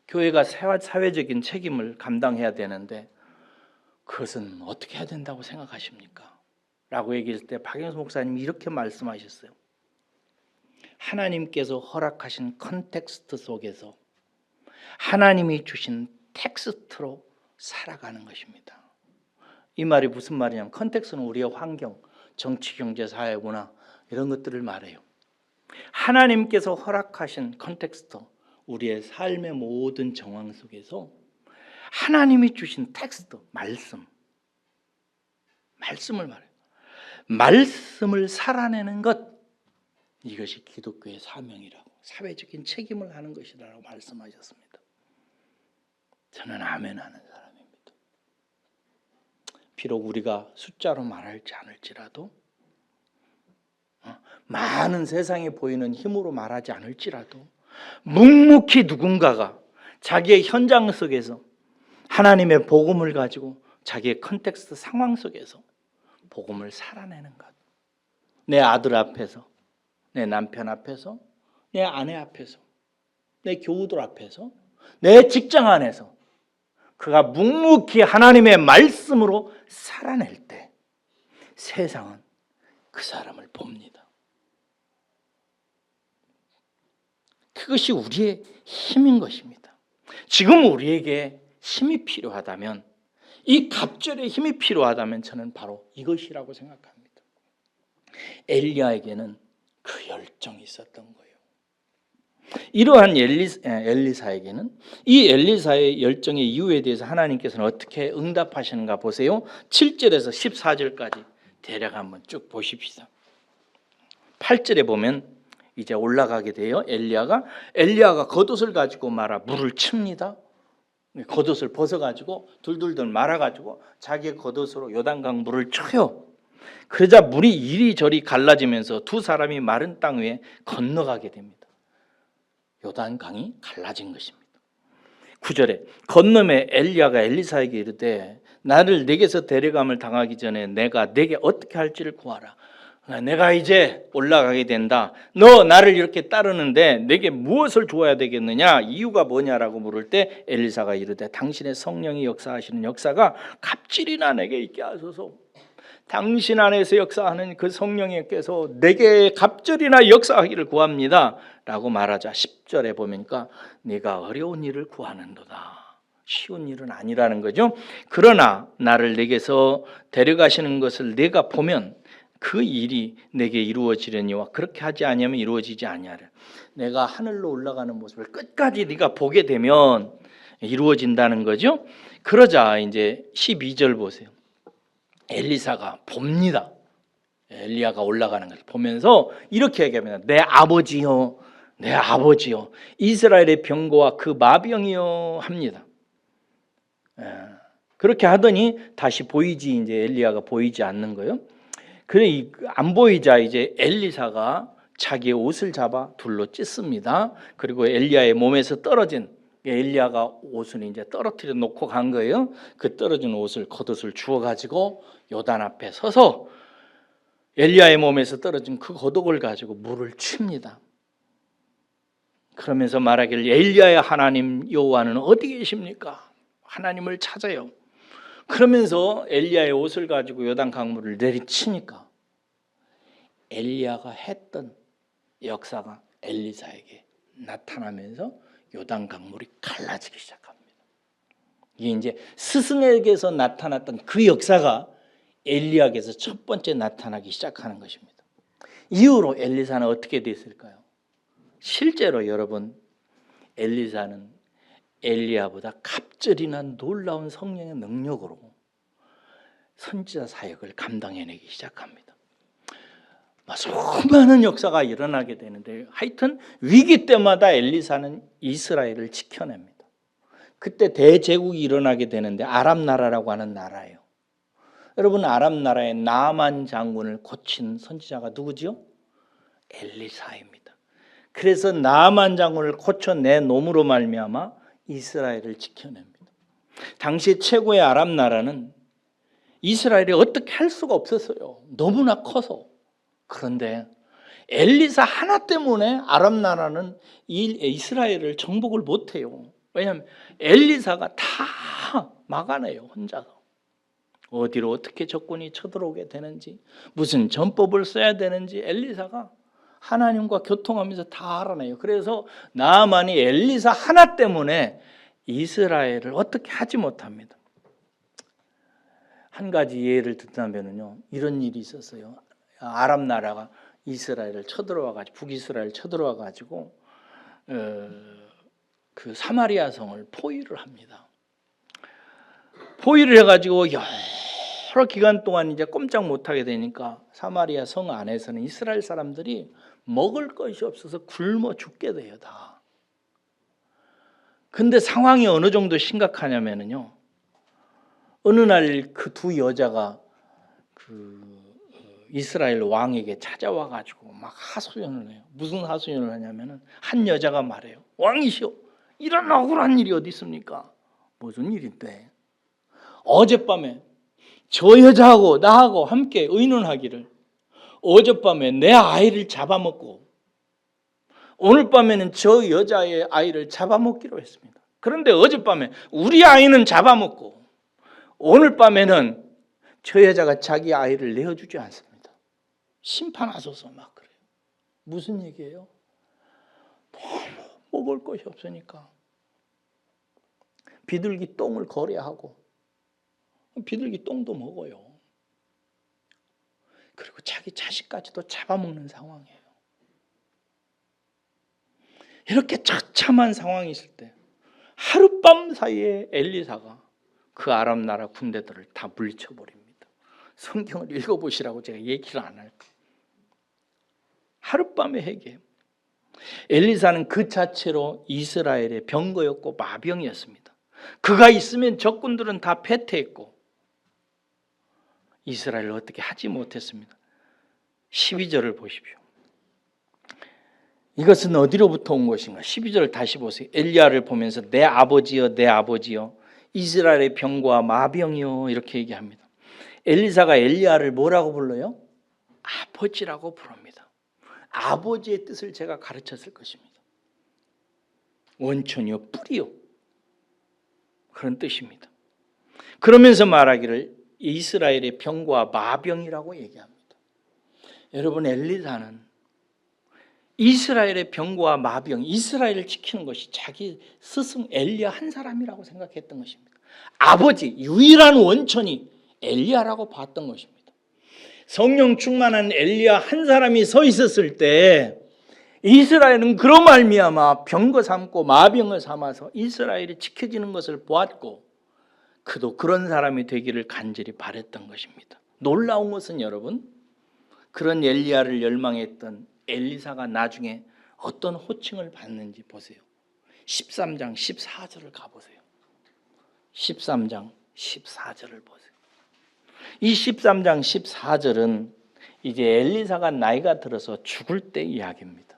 교회가 사회적인 책임을 감당해야 되는데 그것은 어떻게 해야 된다고 생각하십니까? 라고 얘기했을 때 박영수 목사님이 이렇게 말씀하셨어요. 하나님께서 허락하신 컨텍스트 속에서 하나님이 주신 텍스트로 살아가는 것입니다. 이 말이 무슨 말이냐면, 컨텍스트는 우리의 환경, 정치, 경제, 사회, 문화 이런 것들을 말해요. 하나님께서 허락하신 컨텍스트, 우리의 삶의 모든 정황 속에서 하나님이 주신 텍스트, 말씀을 말해요. 말씀을 살아내는 것, 이것이 기독교의 사명이라고, 사회적인 책임을 하는 것이라고 말씀하셨습니다. 저는 아멘하는 사람입니다. 비록 우리가 숫자로 말할지 않을지라도 많은 세상에 보이는 힘으로 말하지 않을지라도 묵묵히 누군가가 자기의 현장 속에서 하나님의 복음을 가지고 자기의 컨텍스트 상황 속에서 복음을 살아내는 것. 내 아들 앞에서, 내 남편 앞에서, 내 아내 앞에서, 내 교우들 앞에서, 내 직장 안에서 그가 묵묵히 하나님의 말씀으로 살아낼 때 세상은 그 사람을 봅니다. 그것이 우리의 힘인 것입니다. 지금 우리에게 힘이 필요하다면, 이 갑절의 힘이 필요하다면 저는 바로 이것이라고 생각합니다. 엘리야에게는 그 열정이 있었던 거예요. 이러한 엘리사에게는 이 엘리사의 열정의 이유에 대해서 하나님께서는 어떻게 응답하시는가 보세요. 7절에서 14절까지 대략 한번 쭉 보십시다. 8절에 보면 이제 올라가게 돼요. 엘리야가 겉옷을 가지고 말아 물을 칩니다. 겉옷을 벗어가지고 둘둘둘 말아가지고 자기의 겉옷으로 요단강 물을 쳐요. 그러자 물이 이리저리 갈라지면서 두 사람이 마른 땅 위에 건너가게 됩니다. 요단강이 갈라진 것입니다. 9절에 건너매 엘리야가 엘리사에게 이르되 나를 내게서 데려감을 당하기 전에 내가 내게 어떻게 할지를 구하라. 내가 이제 올라가게 된다. 너 나를 이렇게 따르는데 내게 무엇을 주어야 되겠느냐? 이유가 뭐냐라고 물을 때 엘리사가 이르되 당신의 성령이 역사하시는 역사가 갑질이나 내게 있게 하소서. 당신 안에서 역사하는 그 성령님께서 내게 갑절이나 역사하기를 구합니다 라고 말하자 10절에 보니까 네가 어려운 일을 구하는도다. 쉬운 일은 아니라는 거죠. 그러나 나를 내게서 데려가시는 것을 내가 보면 그 일이 내게 이루어지려니와 그렇게 하지 아니하면 이루어지지 아니하리라. 내가 하늘로 올라가는 모습을 끝까지 네가 보게 되면 이루어진다는 거죠. 그러자 이제 12절 보세요. 엘리사가 봅니다. 엘리야가 올라가는 것을 보면서 이렇게 얘기합니다. 내 아버지요, 내 아버지요, 이스라엘의 병거와 그 마병이요 합니다. 그렇게 하더니 다시 보이지 이제 엘리야가 보이지 않는 거예요. 그래 안 보이자 이제 엘리사가 자기의 옷을 잡아 둘로 찢습니다. 그리고 엘리야의 몸에서 떨어진 엘리야가 옷을 이제 떨어뜨려 놓고 간 거예요. 그 떨어진 옷을 겉옷을 주워 가지고 요단 앞에 서서 엘리야의 몸에서 떨어진 그 겉옷을 가지고 물을 칩니다. 그러면서 말하기를 엘리야의 하나님 여호와는 어디 계십니까? 하나님을 찾아요. 그러면서 엘리야의 옷을 가지고 요단 강물을 내리치니까 엘리야가 했던 역사가 엘리사에게 나타나면서 요단 강물이 갈라지기 시작합니다. 이게 이제 스승에게서 나타났던 그 역사가 엘리야에게서 첫 번째 나타나기 시작하는 것입니다. 이후로 엘리사는 어떻게 됐을까요? 실제로 여러분 엘리사는 엘리야보다 갑절이나 놀라운 성령의 능력으로 선지자 사역을 감당해내기 시작합니다. 수많은 역사가 일어나게 되는데 하여튼 위기 때마다 엘리사는 이스라엘을 지켜냅니다. 그때 대제국이 일어나게 되는데 아람 나라라고 하는 나라예요. 여러분 아람 나라의 나만 장군을 고친 선지자가 누구죠? 엘리사입니다. 그래서 나만 장군을 고쳐내놈으로 말미암아 이스라엘을 지켜냅니다. 당시 최고의 아람 나라는 이스라엘이 어떻게 할 수가 없었어요. 너무나 커서. 그런데 엘리사 하나 때문에 아람 나라는 이스라엘을 정복을 못해요. 왜냐하면 엘리사가 다 막아내요. 혼자서. 어디로 어떻게 적군이 쳐들어오게 되는지, 무슨 전법을 써야 되는지 엘리사가 하나님과 교통하면서 다 알아내요. 그래서 나아만이 엘리사 하나 때문에 이스라엘을 어떻게 하지 못합니다. 한 가지 예를 듣자면요, 이런 일이 있었어요. 아람 나라가 이스라엘을 쳐들어와가지고 북이스라엘 쳐들어와가지고 그 사마리아 성을 포위를 합니다. 포위를 해가지고 여러 기간 동안 이제 꼼짝 못하게 되니까 사마리아 성 안에서는 이스라엘 사람들이 먹을 것이 없어서 굶어 죽게 돼요 다. 근데 상황이 어느 정도 심각하냐면요, 어느 날 그 두 여자가 그 이스라엘 왕에게 찾아와 가지고 막 하소연을 해요. 무슨 하소연을 하냐면은 한 여자가 말해요. 왕이시여, 이런 억울한 일이 어디 있습니까? 무슨 일인데? 어젯밤에 저 여자하고 나하고 함께 의논하기를 어젯밤에 내 아이를 잡아먹고 오늘 밤에는 저 여자의 아이를 잡아먹기로 했습니다. 그런데 어젯밤에 우리 아이는 잡아먹고 오늘 밤에는 저 여자가 자기 아이를 내어주지 않습니다. 심판하소서 막 그래요. 무슨 얘기예요? 너무 먹을 것이 없으니까 비둘기 똥을 거래하고 비둘기 똥도 먹어요. 그리고 자기 자식까지도 잡아먹는 상황이에요. 이렇게 처참한 상황이 있을 때 하룻밤 사이에 엘리사가 그 아람 나라 군대들을 다 물리쳐버립니다. 성경을 읽어보시라고 제가 얘기를 안 할게요. 하룻밤에 해결해요. 엘리사는 그 자체로 이스라엘의 병거였고 마병이었습니다. 그가 있으면 적군들은 다 패퇴했고 이스라엘을 어떻게 하지 못했습니다. 12절을 보십시오. 이것은 어디로부터 온 것인가? 12절을 다시 보세요. 엘리야를 보면서 내 아버지여 내 아버지여 이스라엘의 병과 마병이요 이렇게 얘기합니다. 엘리사가 엘리야를 뭐라고 불러요? 아버지라고 부릅니다. 아버지의 뜻을 제가 가르쳤을 것입니다. 원천이요 뿌리요 그런 뜻입니다. 그러면서 말하기를 이스라엘의 병과 마병이라고 얘기합니다. 여러분 엘리사는 이스라엘의 병과 마병, 이스라엘을 지키는 것이 자기 스승 엘리야 한 사람이라고 생각했던 것입니다. 아버지, 유일한 원천이 엘리야라고 봤던 것입니다. 성령 충만한 엘리야 한 사람이 서 있었을 때 이스라엘은 그로 말미암아 병거 삼고 마병을 삼아서 이스라엘이 지켜지는 것을 보았고 그도 그런 사람이 되기를 간절히 바랬던 것입니다. 놀라운 것은 여러분 그런 엘리야를 열망했던 엘리사가 나중에 어떤 호칭을 받는지 보세요. 13장 14절을 가보세요. 13장 14절을 보세요. 이 13장 14절은 이제 엘리사가 나이가 들어서 죽을 때 이야기입니다.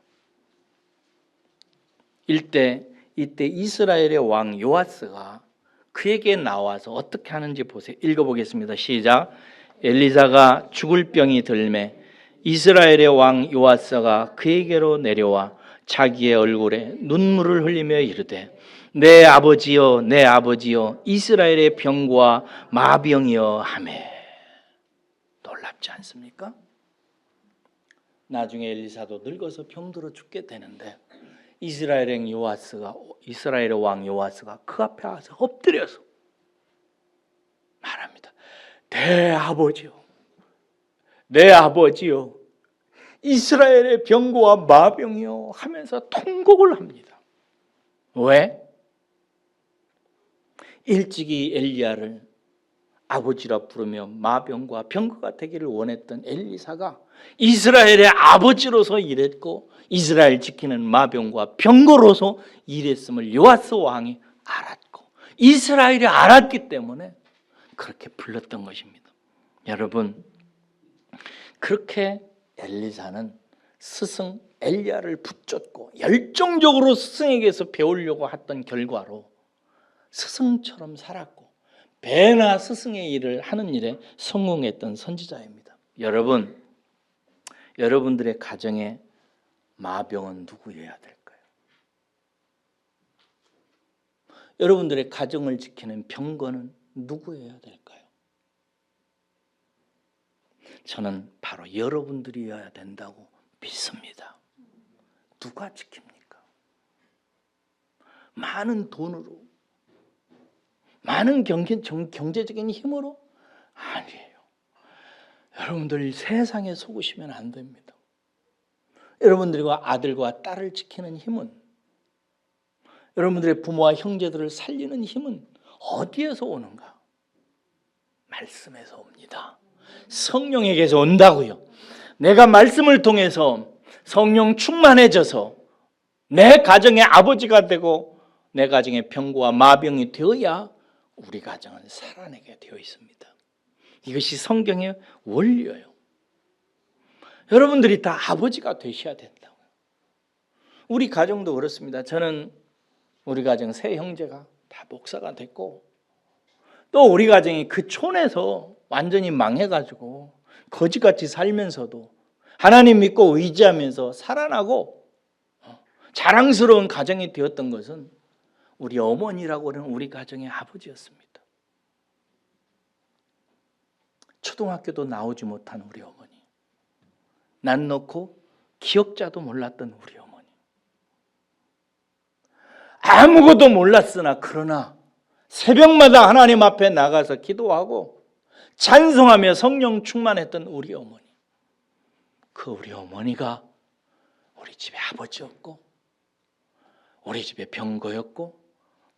이때 이스라엘의 왕 요아스가 그에게 나와서 어떻게 하는지 보세요. 읽어보겠습니다. 시작. 엘리사가 죽을 병이 들매 이스라엘의 왕 요아스가 그에게로 내려와 자기의 얼굴에 눈물을 흘리며 이르되 내 아버지여 내 아버지여 이스라엘의 병과 마병이여 하매. 놀랍지 않습니까? 나중에 엘리사도 늙어서 병들어 죽게 되는데 이스라엘의 왕 요아스가 그 앞에 와서 엎드려서 말합니다. 내 아버지여 내 아버지여 이스라엘의 병거와 마병이여 하면서 통곡을 합니다. 왜? 일찍이 엘리야를 아버지라 부르며 마병과 병거가 되기를 원했던 엘리사가 이스라엘의 아버지로서 일했고 이스라엘 지키는 마병과 병거로서 일했음을 요아스 왕이 알았고 이스라엘이 알았기 때문에 그렇게 불렀던 것입니다. 여러분 그렇게 엘리사는 스승 엘리야를 붙잡고 열정적으로 스승에게서 배우려고 했던 결과로 스승처럼 살았고 배나 스승의 일을 하는 일에 성공했던 선지자입니다. 여러분, 여러분들의 가정에 마병은 누구여야 될까요? 여러분들의 가정을 지키는 병거는 누구여야 될까요? 저는 바로 여러분들이어야 된다고 믿습니다. 누가 지킵니까? 많은 돈으로, 많은 경제적인 힘으로? 아니에요. 여러분들 세상에 속으시면 안 됩니다. 여러분들과 아들과 딸을 지키는 힘은, 여러분들의 부모와 형제들을 살리는 힘은 어디에서 오는가? 말씀에서 옵니다. 성령에게서 온다고요. 내가 말씀을 통해서 성령 충만해져서 내 가정의 아버지가 되고 내 가정의 병고와 마병이 되어야 우리 가정은 살아내게 되어 있습니다. 이것이 성경의 원리예요. 여러분들이 다 아버지가 되셔야 된다고요. 우리 가정도 그렇습니다. 저는 우리 가정 세 형제가 다 목사가 됐고, 또 우리 가정이 그 촌에서 완전히 망해가지고 거지같이 살면서도 하나님 믿고 의지하면서 살아나고 자랑스러운 가정이 되었던 것은 우리 어머니라고 하는 우리 가정의 아버지였습니다. 초등학교도 나오지 못한 우리 어머니, 난 넣고 기억자도 몰랐던 우리 어머니, 아무것도 몰랐으나 그러나 새벽마다 하나님 앞에 나가서 기도하고 찬송하며 성령 충만했던 우리 어머니, 그 우리 어머니가 우리 집의 아버지였고 우리 집의 병거였고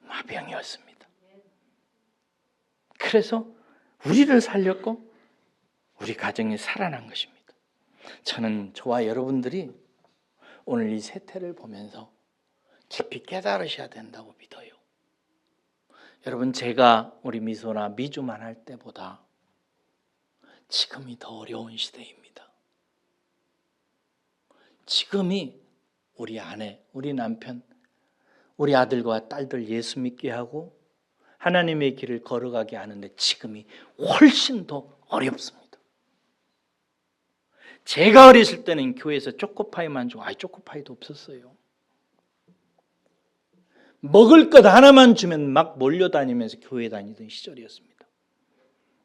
마병이었습니다. 그래서 우리를 살렸고 우리 가정이 살아난 것입니다. 저는 저와 여러분들이 오늘 이 세태를 보면서 깊이 깨달으셔야 된다고 믿어요. 여러분, 제가 우리 미소나 미주만 할 때보다 지금이 더 어려운 시대입니다. 지금이 우리 아내, 우리 남편, 우리 아들과 딸들 예수 믿게 하고 하나님의 길을 걸어가게 하는데 지금이 훨씬 더 어렵습니다. 제가 어렸을 때는 교회에서 초코파이만 주고, 초코파이도 없었어요. 먹을 것 하나만 주면 막 몰려다니면서 교회 다니던 시절이었습니다.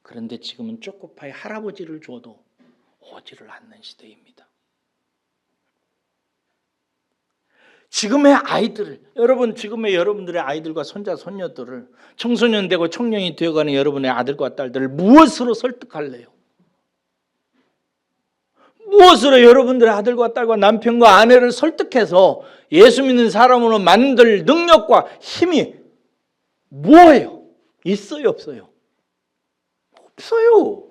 그런데 지금은 초코파이 할아버지를 줘도 오지를 않는 시대입니다. 지금의 아이들을, 지금의 여러분들의 아이들과 손자, 손녀들을, 청소년 되고 청년이 되어가는 여러분의 아들과 딸들을 무엇으로 설득할래요? 무엇으로 여러분들의 아들과 딸과 남편과 아내를 설득해서 예수 믿는 사람으로 만들 능력과 힘이 뭐예요? 있어요, 없어요? 없어요.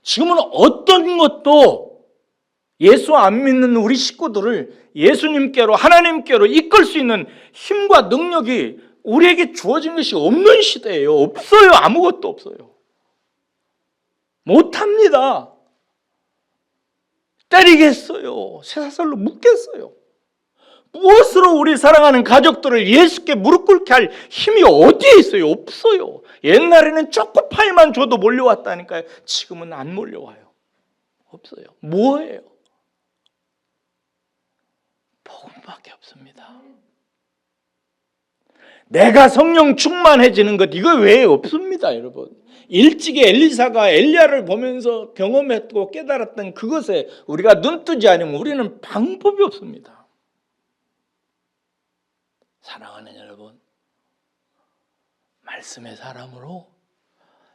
지금은 어떤 것도 예수 안 믿는 우리 식구들을 예수님께로, 하나님께로 이끌 수 있는 힘과 능력이 우리에게 주어진 것이 없는 시대예요. 없어요. 아무것도 없어요. 못합니다. 때리겠어요. 쇠사슬로 묶겠어요. 무엇으로 우리 사랑하는 가족들을 예수께 무릎 꿇게 할 힘이 어디에 있어요? 없어요. 옛날에는 초코파이만 줘도 몰려왔다니까요. 지금은 안 몰려와요. 없어요. 뭐예요? 복음밖에 없습니다. 내가 성령 충만해지는 것, 이거 왜 없습니다, 여러분. 일찍이 엘리사가 엘리야를 보면서 경험했고 깨달았던 그것에 우리가 눈뜨지 않으면 우리는 방법이 없습니다. 사랑하는 여러분, 말씀의 사람으로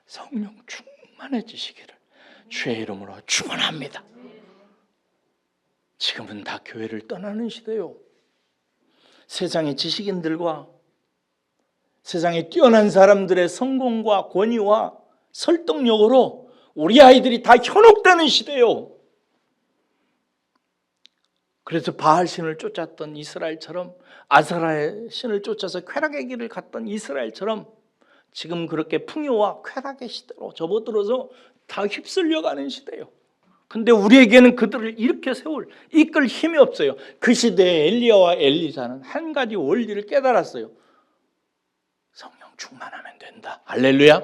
성령 충만해지시기를 주의 이름으로 축원합니다. 지금은 다 교회를 떠나는 시대요. 세상의 지식인들과 세상에 뛰어난 사람들의 성공과 권위와 설득력으로 우리 아이들이 다 현혹되는 시대요. 그래서 바알 신을 쫓았던 이스라엘처럼, 아세라의 신을 쫓아서 쾌락의 길을 갔던 이스라엘처럼 지금 그렇게 풍요와 쾌락의 시대로 접어들어서 다 휩쓸려가는 시대요. 근데 우리에게는 그들을 일으켜 세울, 이끌 힘이 없어요. 그 시대에 엘리야와 엘리사는 한 가지 원리를 깨달았어요. 성령 충만하면 된다. 할렐루야.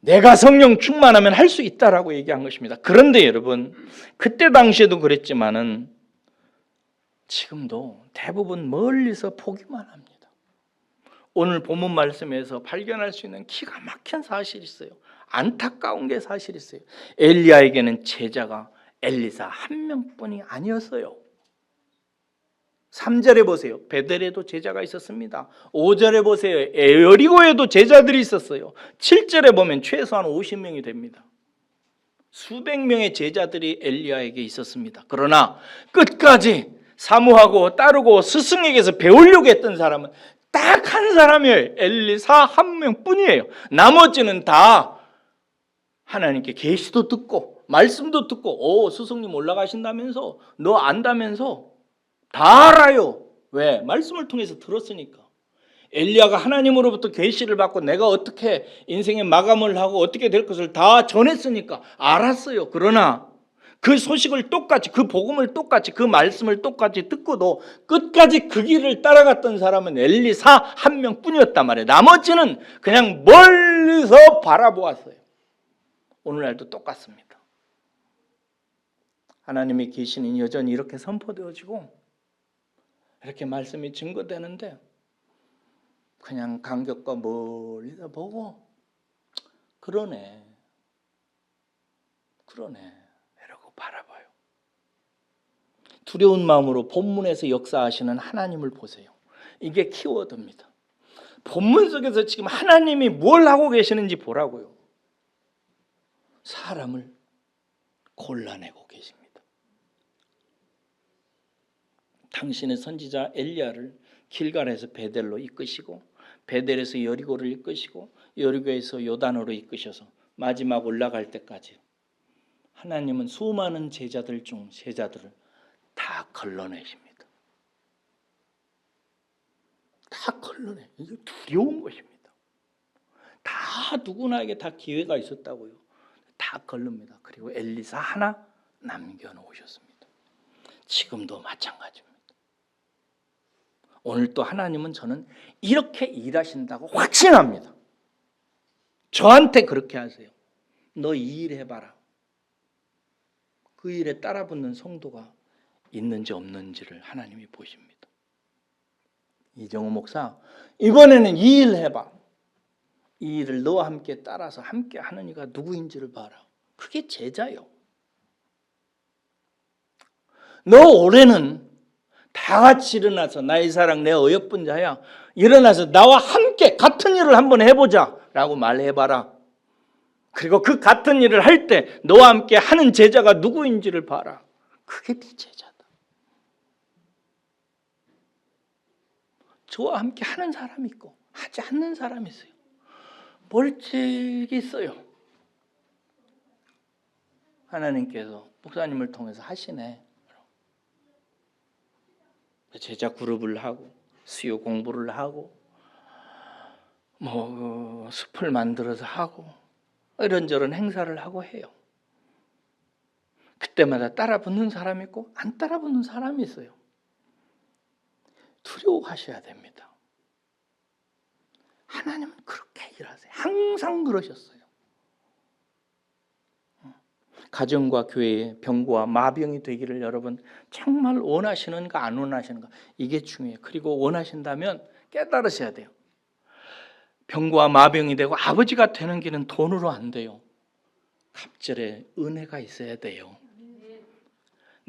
내가 성령 충만하면 할 수 있다라고 얘기한 것입니다. 그런데 여러분, 그때 당시에도 그랬지만은 지금도 대부분 멀리서 보기만 합니다. 오늘 본문 말씀에서 발견할 수 있는 기가 막힌 사실이 있어요. 안타까운 게 사실이 있어요. 엘리야에게는 제자가 엘리사 한 명뿐이 아니었어요. 3절에 보세요. 베델에도 제자가 있었습니다. 5절에 보세요. 여리고에도 제자들이 있었어요. 7절에 보면 최소한 50명이 됩니다. 수백 명의 제자들이 엘리야에게 있었습니다. 그러나 끝까지 사모하고 따르고 스승에게서 배우려고 했던 사람은 딱 한 사람이에요. 엘리사 한 명뿐이에요. 나머지는 다 하나님께 계시도 듣고 말씀도 듣고, 스승님 올라가신다면서, 너 안다면서, 다 알아요. 왜? 말씀을 통해서 들었으니까. 엘리야가 하나님으로부터 계시를 받고 내가 어떻게 인생의 마감을 하고 어떻게 될 것을 다 전했으니까 알았어요. 그러나 그 소식을 똑같이, 그 복음을 똑같이, 그 말씀을 똑같이 듣고도 끝까지 그 길을 따라갔던 사람은 엘리사 한 명뿐이었단 말이에요. 나머지는 그냥 멀리서 바라보았어요. 오늘날도 똑같습니다. 하나님의 계시는 여전히 이렇게 선포되어지고 이렇게 말씀이 증거되는데 그냥 간격과 멀리서 보고 그러네 이러고 바라봐요. 두려운 마음으로 본문에서 역사하시는 하나님을 보세요. 이게 키워드입니다. 본문 속에서 지금 하나님이 뭘 하고 계시는지 보라고요. 사람을 골라내고 계십니다. 당신의 선지자 엘리야를 길갈에서 베델로 이끄시고 베델에서 여리고를 이끄시고 여리고에서 요단으로 이끄셔서 마지막 올라갈 때까지 하나님은 수많은 제자들 중 제자들을 다 걸러내십니다. 다 걸러내. 이게 두려운 것입니다. 다 누구나에게 다 기회가 있었다고요. 다 걸릅니다. 그리고 엘리사 하나 남겨놓으셨습니다. 지금도 마찬가지입니다. 오늘 또 하나님은 저는 이렇게 일하신다고 확신합니다. 저한테 그렇게 하세요. 너 이 일 해봐라. 그 일에 따라붙는 성도가 있는지 없는지를 하나님이 보십니다. 이정호 목사, 이번에는 이 일 해봐. 이 일을 너와 함께 따라서 함께 하는 이가 누구인지를 봐라. 그게 제자요. 너 올해는 다 같이 일어나서 나의 사랑 내 어여쁜 자야 일어나서 나와 함께 같은 일을 한번 해보자 라고 말해봐라. 그리고 그 같은 일을 할 때 너와 함께 하는 제자가 누구인지를 봐라. 그게 네 제자다. 저와 함께 하는 사람이 있고 하지 않는 사람이 있어요. 멀찍이 있어요. 하나님께서 목사님을 통해서 하시네. 제자 그룹을 하고 수요 공부를 하고 숲을 만들어서 하고 이런저런 행사를 하고 해요. 그때마다 따라붙는 사람이 있고 안 따라붙는 사람이 있어요. 두려워하셔야 됩니다. 하나님은 그렇게 일하세요. 항상 그러셨어요. 가정과 교회에 병고와 마병이 되기를 여러분 정말 원하시는가 안 원하시는가 이게 중요해요. 그리고 원하신다면 깨달으셔야 돼요. 병고와 마병이 되고 아버지가 되는 길은 돈으로 안 돼요. 갑절에 은혜가 있어야 돼요.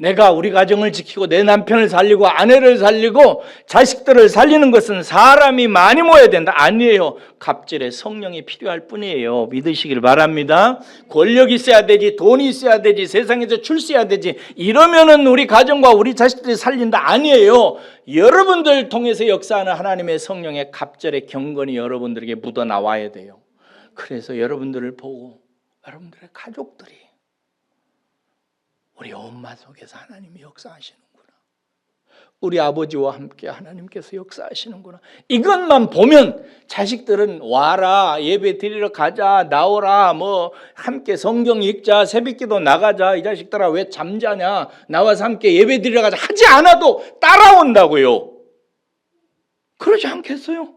내가 우리 가정을 지키고 내 남편을 살리고 아내를 살리고 자식들을 살리는 것은 사람이 많이 모여야 된다. 아니에요. 갑절에 성령이 필요할 뿐이에요. 믿으시길 바랍니다. 권력이 있어야 되지, 돈이 있어야 되지, 세상에서 출세해야 되지, 이러면은 우리 가정과 우리 자식들이 살린다. 아니에요. 여러분들 통해서 역사하는 하나님의 성령의 갑절의 경건이 여러분들에게 묻어나와야 돼요. 그래서 여러분들을 보고 여러분들의 가족들이 우리 엄마 속에서 하나님이 역사하시는구나. 우리 아버지와 함께 하나님께서 역사하시는구나. 이것만 보면 자식들은 와라, 예배 드리러 가자, 나오라, 함께 성경 읽자, 새벽기도 나가자, 이 자식들아 왜 잠자냐, 나와서 함께 예배 드리러 가자 하지 않아도 따라온다고요. 그러지 않겠어요?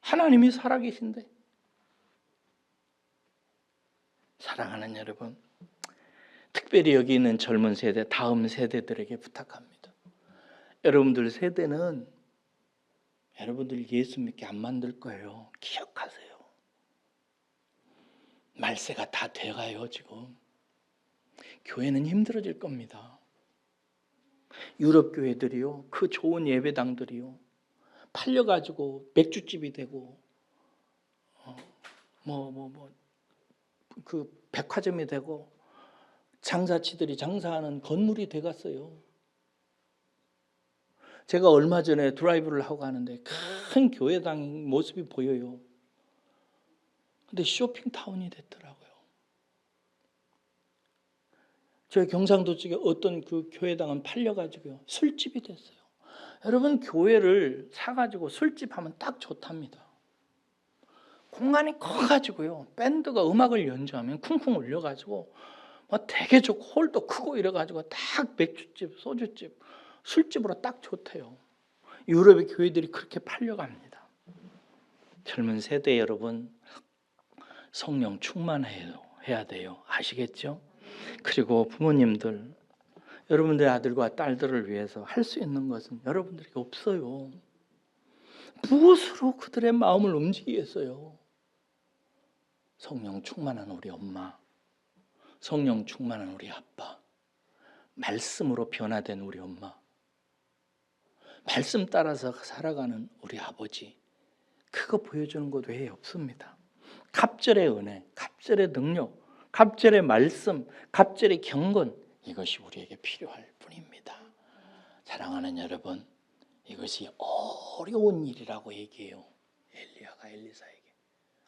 하나님이 살아계신데. 사랑하는 여러분, 특별히 여기 있는 젊은 세대, 다음 세대들에게 부탁합니다. 여러분들 세대는 여러분들 예수 믿게 안 만들 거예요. 기억하세요. 말세가 다 돼가요. 지금 교회는 힘들어질 겁니다. 유럽 교회들이요, 그 좋은 예배당들이요 팔려가지고 맥주집이 되고 그 백화점이 되고 장사치들이 장사하는 건물이 돼갔어요. 제가 얼마 전에 드라이브를 하고 가는데 큰 교회당 모습이 보여요. 근데 쇼핑타운이 됐더라고요. 저희 경상도 쪽에 어떤 그 교회당은 팔려가지고요 술집이 됐어요. 여러분, 교회를 사가지고 술집 하면 딱 좋답니다. 공간이 커가지고요 밴드가 음악을 연주하면 쿵쿵 울려가지고 뭐 되게 좋고 홀도 크고 이래가지고 딱 맥주집, 소주집, 술집으로 딱 좋대요. 유럽의 교회들이 그렇게 팔려갑니다. 젊은 세대 여러분, 성령 충만해야 돼요. 아시겠죠? 그리고 부모님들, 여러분들의 아들과 딸들을 위해서 할 수 있는 것은 여러분들에게 없어요. 무엇으로 그들의 마음을 움직이겠어요? 성령 충만한 우리 엄마, 성령 충만한 우리 아빠, 말씀으로 변화된 우리 엄마, 말씀 따라서 살아가는 우리 아버지, 그거 보여주는 것 외에 없습니다. 갑절의 은혜, 갑절의 능력, 갑절의 말씀, 갑절의 경건, 이것이 우리에게 필요할 뿐입니다. 사랑하는 여러분, 이것이 어려운 일이라고 얘기해요. 엘리야가 엘리사에게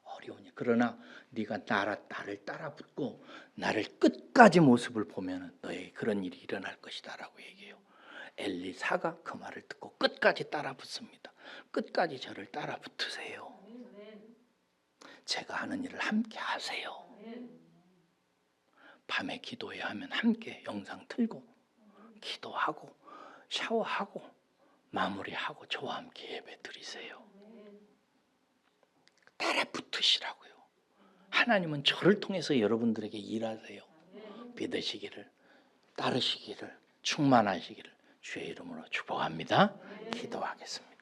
어려운 일. 그러나 네가 나를 따라붙고 나를 끝까지 모습을 보면 너에게 그런 일이 일어날 것이다 라고 얘기해요. 엘리사가 그 말을 듣고 끝까지 따라붙습니다. 끝까지 저를 따라붙으세요. 제가 하는 일을 함께 하세요. 밤에 기도해야 하면 함께 영상 틀고 기도하고 샤워하고 마무리하고 저와 함께 예배 드리세요. 따라붙으시라고요. 하나님은 저를 통해서 여러분들에게 일하세요. 믿으시기를, 따르시기를, 충만하시기를 주의 이름으로 축복합니다. 기도하겠습니다.